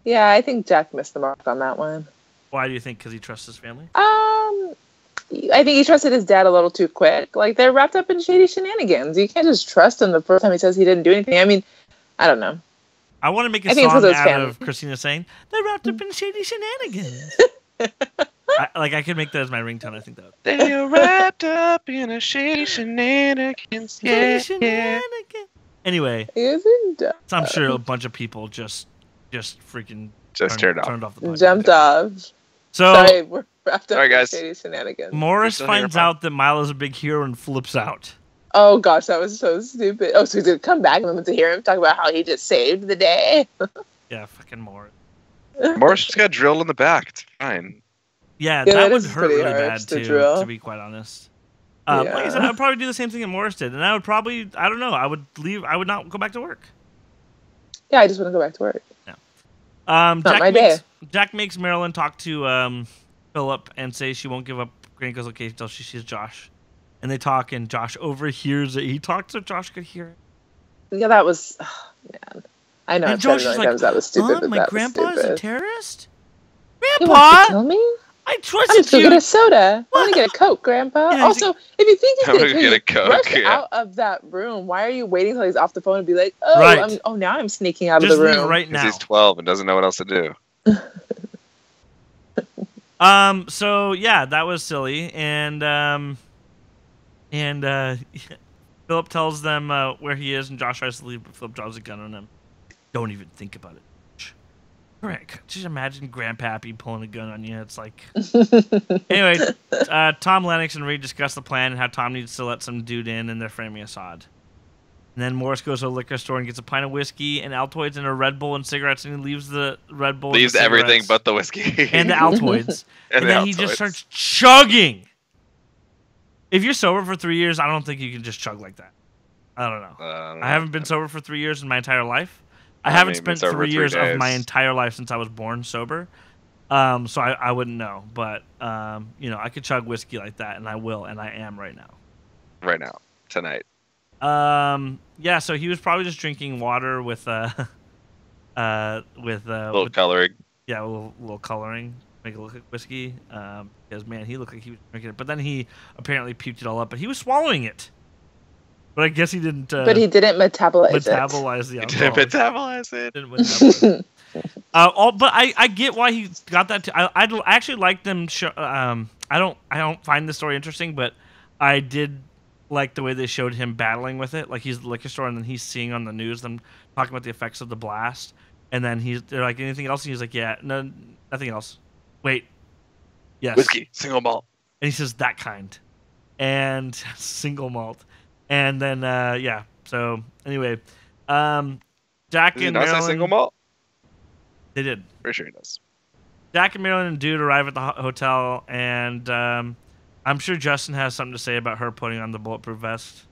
yeah, I think Jack missed the mark on that one. why do you think? Because he trusts his family? I think he trusted his dad a little too quick. Like, they're wrapped up in shady shenanigans. You can't just trust him the first time he says he didn't do anything. I mean, I don't know. I want to make a I think it's song 'cause of his out family. of Christina saying, "They're wrapped up in shady shenanigans." I could make that as my ringtone. I think that. They're wrapped up in a shady shenanigans. Yeah, Shady yeah. shenanigans. Anyway, Isn't so I'm sure a bunch of people just freaking Just turned off. turned off the podcast. jumped off. So Sorry, we're wrapped up Sorry, in guys. shady shenanigans. Morris Still here, finds fine. out that Milo's a big hero and flips out. Oh gosh, that was so stupid. Oh, so he's gonna come back and to hear him talk about how he just saved the day. Yeah, fucking Morris. Morris just got drilled in the back. It's fine. Yeah, Yeah, that that would is hurt pretty really harsh bad to too, drill. to be quite honest. Like I said, Yeah. I'd probably do the same thing that Morris did, and I would probably, I don't know, I would leave. I would not go back to work. Yeah, I just want to go back to work. Jack my makes, day. Jack makes Marilyn talk to Philip and say she won't give up Granko's location until she sees Josh. And they talk, and Josh overhears it. He talks so Josh could hear it. Yeah, that was man. I know. And I've said Josh it a is million like, times that was stupid. But my that grandpa was is a stupid. terrorist? You want to Grandpa, kill me? I I'm trusted just gonna you. get a soda. I want to get a Coke, Grandpa. Yeah, he's Also, if you think he's I'm gonna gonna kill get you, a Coke, rush yeah. out of that room. Why are you waiting till he's off the phone and be like, "Oh, Right. now I'm sneaking out Just of the leave room." right Because now. he's 12 and doesn't know what else to do. So yeah, that was silly, and Philip tells them where he is, and Josh tries to leave, but Philip draws a gun on him. Don't even think about it. Just imagine Grandpappy pulling a gun on you. It's like... Anyway, Tom, Lennox, and Reed discuss the plan and how Tom needs to let some dude in, and they're framing Assad. And then Morris goes to a liquor store and gets a pint of whiskey and Altoids and a Red Bull and cigarettes, and he leaves the Red Bull. Leaves everything but the whiskey and the Altoids, and then he just Altoids. starts chugging. If you're sober for 3 years, I don't think you can just chug like that. I don't know. I haven't been sober for 3 years in my entire life. I haven't spent 3 years of my entire life since I was born sober. So I wouldn't know, but I could chug whiskey like that, and I will, and I am right now. Right now, tonight. Yeah. So he was probably just drinking water with little coloring. Yeah, a little coloring. Make it look like whiskey. Because man, he looked like he was drinking it, but then he apparently puked it all up, but he was swallowing it. But I guess he didn't. But he didn't metabolize the alcohol. He didn't metabolize it. Didn't metabolize it. But I get why he got that. I actually like them. I don't find the story interesting, but I did like the way they showed him battling with it. Like he's at the liquor store and then he's seeing on the news them talking about the effects of the blast, and then they're like, anything else? And he's like, yeah, no, nothing else. Wait, yes, whiskey, single malt. And he says that kind, and single malt, and then yeah. So anyway, Jack Did he and not Marilyn. say single malt? They did. Pretty sure he does. Jack and Marilyn and Dude arrive at the hotel, and I'm sure Justin has something to say about her putting on the bulletproof vest.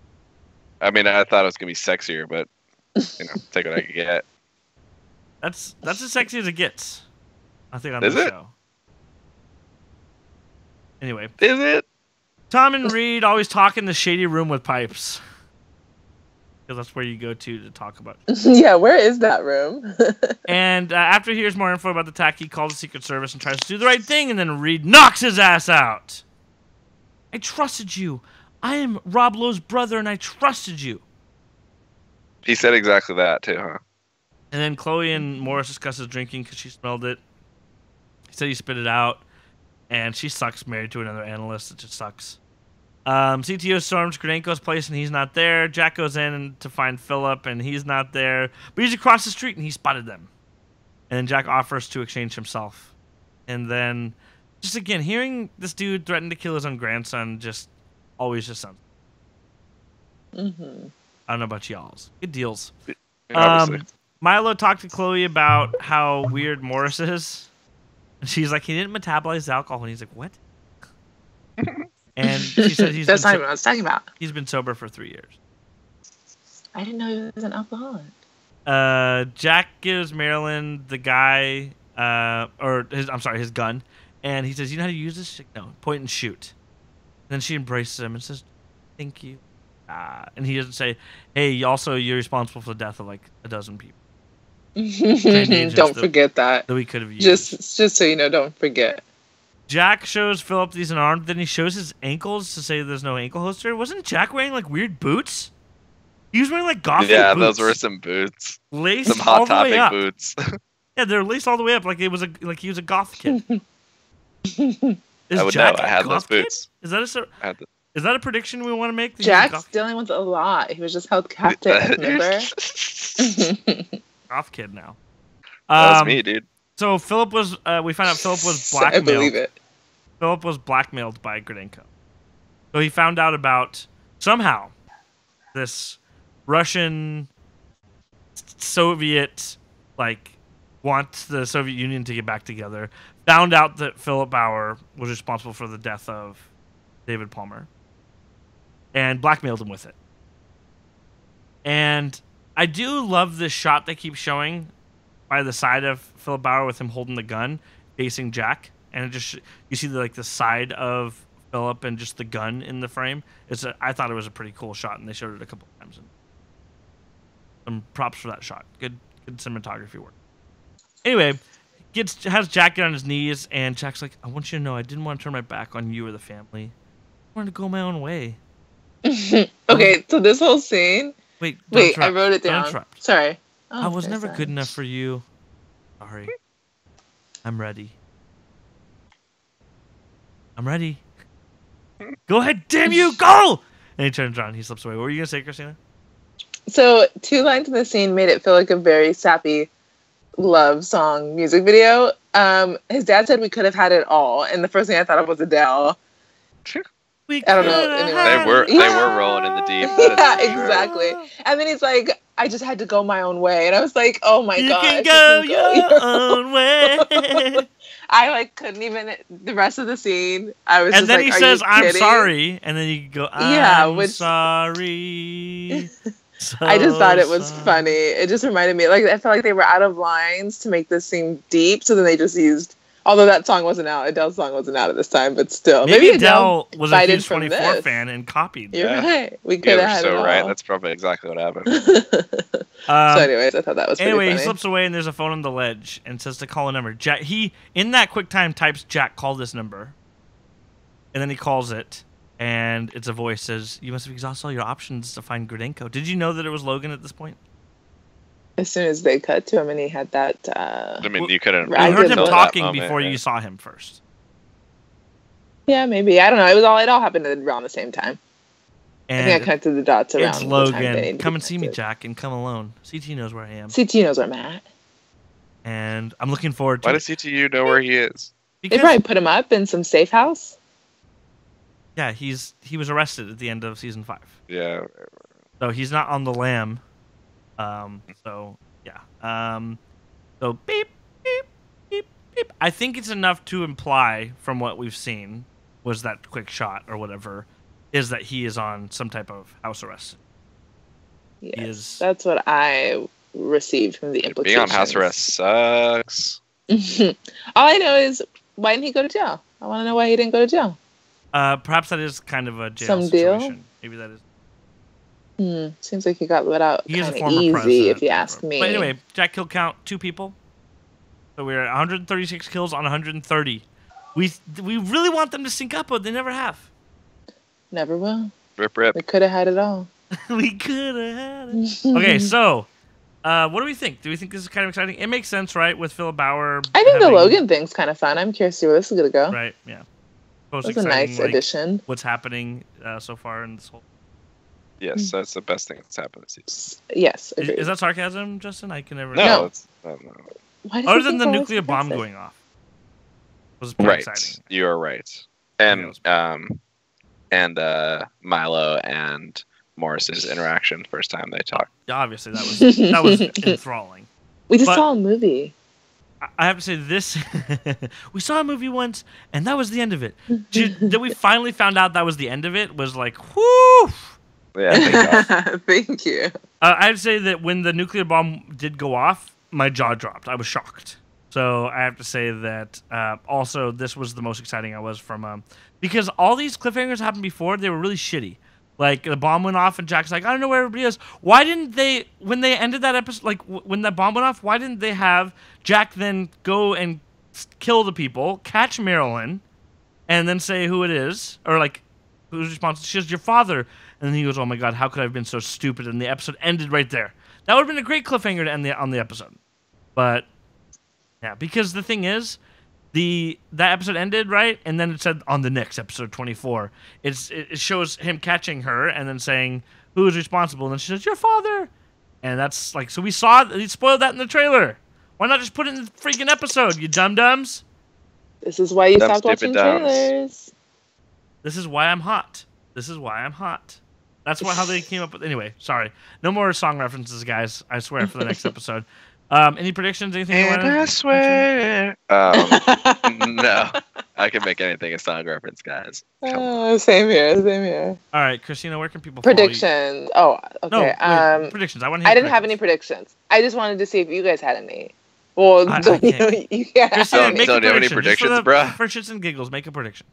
I mean, I thought it was gonna be sexier, but take what I could get. That's as sexy as it gets, I think, on Is the it? show. Anyway, Is it? Tom and Reed always talk in the shady room with pipes, because that's where you go to talk about it. Yeah, where is that room? And after he hears more info about the attack, he calls the Secret Service and tries to do the right thing, and then Reed knocks his ass out. I trusted you. I am Rob Lowe's brother, and I trusted you. He said exactly that too, huh? And then Chloe and Morris discuss his drinking because she smelled it. He said he spit it out, and she sucks, married to another analyst. It just sucks. CTO storms Granko's place, and he's not there. Jack goes in to find Philip, and he's not there. But he's across the street, and he spotted them. And then Jack offers to exchange himself. And then, just again, hearing this dude threaten to kill his own grandson just always just sounds... Mm-hmm. I don't know about y'all's. Good deals. Obviously. Milo talked to Chloe about how weird Morris is. And she's like, he didn't metabolize the alcohol. And he's like, what? And she said That's not even what I was talking about. He's been sober for 3 years. I didn't know he was an alcoholic. Jack gives Marilyn the guy, his gun. And he says, you know how to use this? She's like, no, point and shoot. Then she embraces him and says, thank you. And he doesn't say, hey, also, you're responsible for the death of like a dozen people. Don't forget that. That we could have used. Just so you know, don't forget. Jack shows Philip he's unarmed. Then he shows his ankles to say there's no ankle holster. Wasn't Jack wearing like weird boots? He was wearing like goth Yeah, boots. those were some boots. Laced Some Hot all the way Topic up. boots. Yeah, they're laced all the way up like he was a goth kid. I would know. I had those boots. Is that a prediction we want to make? Jack's dealing with a lot. He was just held captive, remember? Goth kid now. That was me, dude. So Philip was. We found out Philip was I blackmailed. believe it. Philip was blackmailed by Granko. So he found out about somehow this Russian Soviet wants the Soviet Union to get back together. Found out that Philip Bauer was responsible for the death of David Palmer and blackmailed him with it. And I do love this shot they keep showing by the side of Philip Bauer with him holding the gun facing Jack, and it just you see the side of Philip and just the gun in the frame. I thought it was a pretty cool shot, and they showed it a couple times. Some props for that shot. Good cinematography work. Anyway, has Jack get on his knees, and Jack's like, I want you to know I didn't want to turn my back on you or the family. I wanted to go my own way. Okay, so this whole scene. Wait, I wrote it down. Sorry. Oh, I was never good enough for you. Sorry. I'm ready. I'm ready. Go ahead, damn you, go! And he turns around, he slips away. What were you going to say, Christina? So 2 lines in the scene made it feel like a very sappy love song music video. His dad said we could have had it all, and the first thing I thought of was Adele. I don't know. Anyway. They were rolling in the deep. Yeah, exactly. And then he's like, I just had to go my own way, and I was like, oh my gosh, you can go your own way. I couldn't even the rest of the scene. I was and just then like, he are says, you "I'm kidding?" sorry," and then you go, "I'm sorry." So I just thought it was sorry. funny. It just reminded me, I felt like they were out of lines to make this seem deep, so then they just used. Although that song wasn't out, Adele's song wasn't out at this time, but still, Maybe Adele was a huge from 24 this. fan and copied. You're right. We could You're have had so it all. right. That's probably exactly what happened. So, anyways, I thought that was pretty Anyway, funny. he slips away and there's a phone on the ledge and says to call a number. Jack, he in that quick time types, "Jack, call this number," and then he calls it, and it's a voice says, "You must have exhausted all your options to find Grudenko." Did you know that it was Logan at this point? As soon as they cut to him and he had that. I mean, you couldn't. I You heard him didn't know talking before you saw him first. Yeah, maybe. I don't know. It all happened around the same time. I And think I connected the dots around it's the time they Logan. needed to Come be and see me, connected. Jack, and come alone. CT knows where I am, CT knows where I'm at. and I'm looking forward to Why it. does CTU know where he is? They Because, probably put him up in some safe house. yeah, he was arrested at the end of season 5. Yeah. So he's not on the lam. So yeah. So beep, beep, beep, beep. I think it's enough to imply from what we've seen was that quick shot or whatever is that he is on some type of house arrest. Yes, is- that's what I received from the Being implications. on house arrest sucks. All I know is, why didn't he go to jail? I want to know why he didn't go to jail. Perhaps that is kind of a jail Some deal? situation. Maybe that is. Seems like he got let out He is a kind of former easy, president. if you ask me. But anyway, Jack kill count 2 people. So we're at 136 kills on 130. We really want them to sync up, but they never have. Never will. Rip, rip. We could have had it all. We could have had it. Okay, so what do we think? Do we think this is kind of exciting? It makes sense, right? With Philip Bauer. I think the having- Logan thing's kind of fun. I'm curious to see where this is going to go. Right, yeah. Most That's a exciting, nice like, addition. what's happening so far in this whole. Yes, that's the best thing that's happened this season. Yes, Is, agreed. is that sarcasm, Justin? I can never. No, No. it's no. Why does Other he than think the we're nuclear always bomb aggressive? going off. Was pretty Right, exciting. you are right. And Milo and Morris's interaction first time they talked. Yeah, obviously, that was enthralling. We just But- saw a movie. I have to say this. We saw a movie once, and that was the end of it. That we finally found out that was the end of it was like, whoo! Yeah, thank God. Thank you. I'd say that when the nuclear bomb did go off, my jaw dropped. I was shocked. So I have to say that also this was the most exciting I was from because all these cliffhangers happened before. They were really shitty. Like the bomb went off and Jack's like, I don't know where everybody is. Why didn't they, when they ended that episode, like when that bomb went off, why didn't they have Jack then go and kill the people, catch Marilyn, and then say who it is, or like who's responsible? She says, your father. And then he goes, oh my God, how could I have been so stupid? And the episode ended right there. That would have been a great cliffhanger to end on the episode. But yeah, because the thing is, that episode ended right, and then it said on the next episode 24, it shows him catching her and then saying who is responsible, and then she says your father, and that's like, so we saw he spoiled that in the trailer. Why not just put it in the freaking episode, you dum dums? This is why you Dumb, stopped watching stupid dums. trailers. This is why I'm hot. This is why I'm hot. That's how they came up with. Anyway, sorry, no more song references, guys. I swear for the next episode. Any predictions? Anything you And want I to swear. No, I can make anything a song reference, guys. Come on. Same here. All right, Christina, where can people follow you? Predictions. Oh, No, okay. wait, predictions. I want to hear I didn't have any predictions. predictions. I just wanted to see if you guys had any. Well, I you can't. know, you can't. Christina, Don't- make a don't you have any prediction. Just predictions, bruh? For shits and giggles, make a prediction.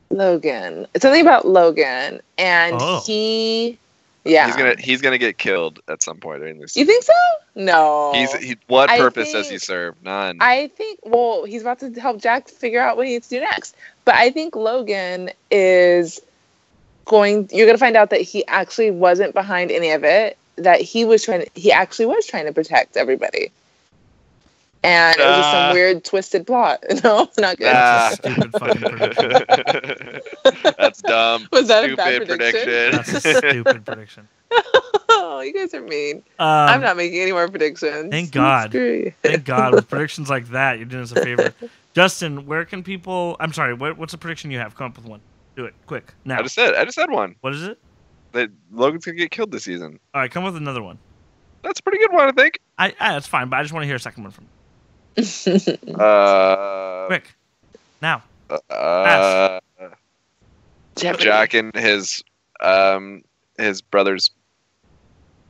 Logan. It's something about Logan, and he. Yeah. He's gonna get killed at some point during this. You think so? No. What I purpose does he think- serve? None. I think, well, he's about to help Jack figure out what he needs to do next. But I think Logan is you're going to find out that he actually wasn't behind any of it, that he actually was trying to protect everybody. And it was just some weird twisted plot. No, not good. That's a stupid fucking prediction. That's dumb. Was that a Stupid bad prediction? That's a stupid prediction. Oh, you guys are mean. I'm not making any more predictions. Thank God. Screw you. Thank God. With predictions like that, you're doing us a favor. Justin, where can people... I'm sorry, what's a prediction you have? Come up with one. Do it, quick, now. I just said one. What is it? That Logan's gonna get killed this season. All right, come with another one. That's a pretty good one, I think. That's fine, but I just want to hear a second one from you. Quick. Now. Jack and his brother's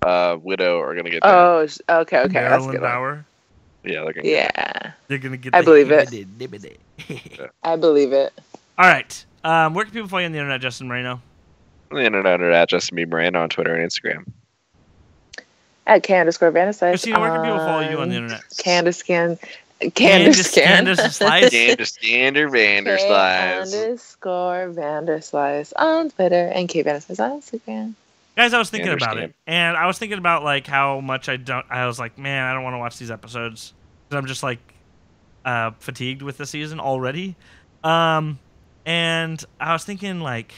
widow are gonna get there. Oh, okay. That's a Marilyn good one. Bauer. Yeah, they're gonna They're gonna get. I believe it. Yeah. I believe it. All right. Where can people follow you on the internet, Justin Moreno? on the internet at Justin B. Miranda on Twitter and Instagram. At K_Vandersize. Christina, where can people follow you on the internet? Candace Slice. _Vanderslice on Twitter and K_Vanderslice on Instagram. Guys, I was thinking about it, and I was thinking about like how much I was like, man, I don't want to watch these episodes because I'm just like fatigued with the season already. And I was thinking like,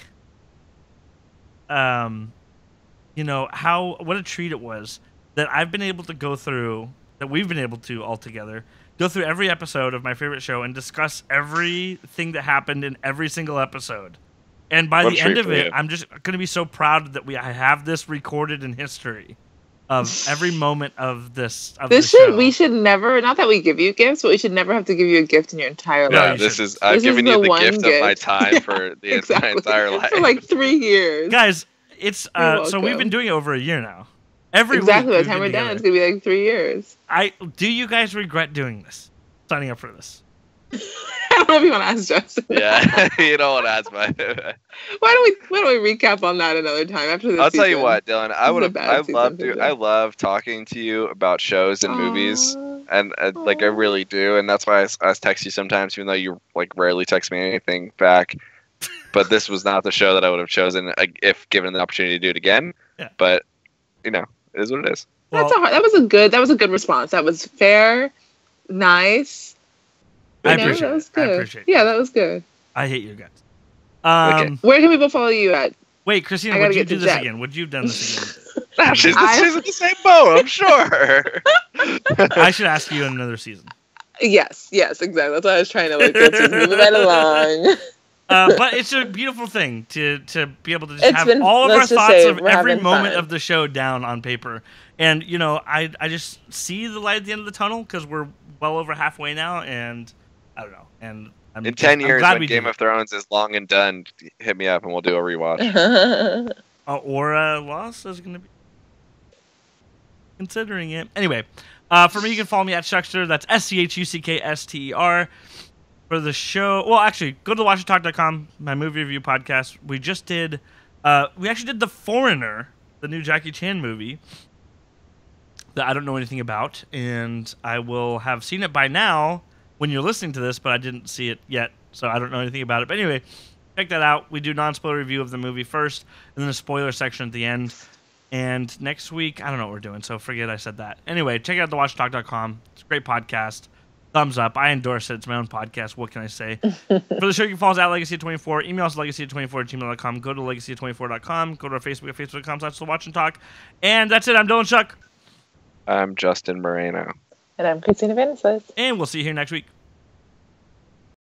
you know, what a treat it was that I've been able to go through, that we've been able to all together go through every episode of my favorite show and discuss everything that happened in every single episode. And by the end of it, I'm just going to be so proud that I have this recorded in history of every moment of this. We should never, not that we give you gifts, but we should never have to give you a gift in your entire life. I've given you the gift of my time for the entire life. For like 3 years. Guys, it's so we've been doing it over a year now. Every week. By the time we're done, it's going to be like 3 years. Do you guys regret doing this? Signing up for this? I don't know if you want to ask Justin. Yeah, you don't want to ask my. Why don't we recap on that another time after this? I'll tell you what, Dylan. I love talking to you about shows and movies, and like I really do, and that's why I text you sometimes, even though you like rarely text me anything back. But this was not the show that I would have chosen if given the opportunity to do it again. Yeah. But you know, it is what it is. That was a good response. That was fair, nice. I appreciate it. Yeah, that was good. I hate you guys. Okay. Where can people follow you at? Wait, Christina, would you do this again? Would you have done this again? She's in the same boat, I'm sure. I should ask you in another season. Yes, exactly. That's what I was trying to move it right along. But it's a beautiful thing to be able to just have all of our thoughts of every moment of the show down on paper. And, you know, I just see the light at the end of the tunnel because we're well over halfway now, and I don't know. And in 10 years, when Game of Thrones is long and done, hit me up and we'll do a rewatch. Or Lost is going to be considering it. Anyway, for me, you can follow me at Shuckster. That's SCHUCKSTER. For the show, well, actually, go to watchtalk.com, my movie review podcast. We just did, we actually did The Foreigner, the new Jackie Chan movie that I don't know anything about, and I will have seen it by now when you're listening to this, but I didn't see it yet, so I don't know anything about it. But anyway, check that out. We do non-spoiler review of the movie first, and then a spoiler section at the end. And next week, I don't know what we're doing, so forget I said that. Anyway, check out thewatchtalk.com. It's a great podcast. Thumbs up. I endorse it. It's my own podcast. What can I say? For the show, you can follow us at Legacy24. Email us at legacy24@gmail.com. Go to legacy24.com. Go to our Facebook at facebook.com/thewatchandtalk. And that's it. I'm Dylan Shuck. I'm Justin Moreno. And I'm Christina Vanderslice. And we'll see you here next week.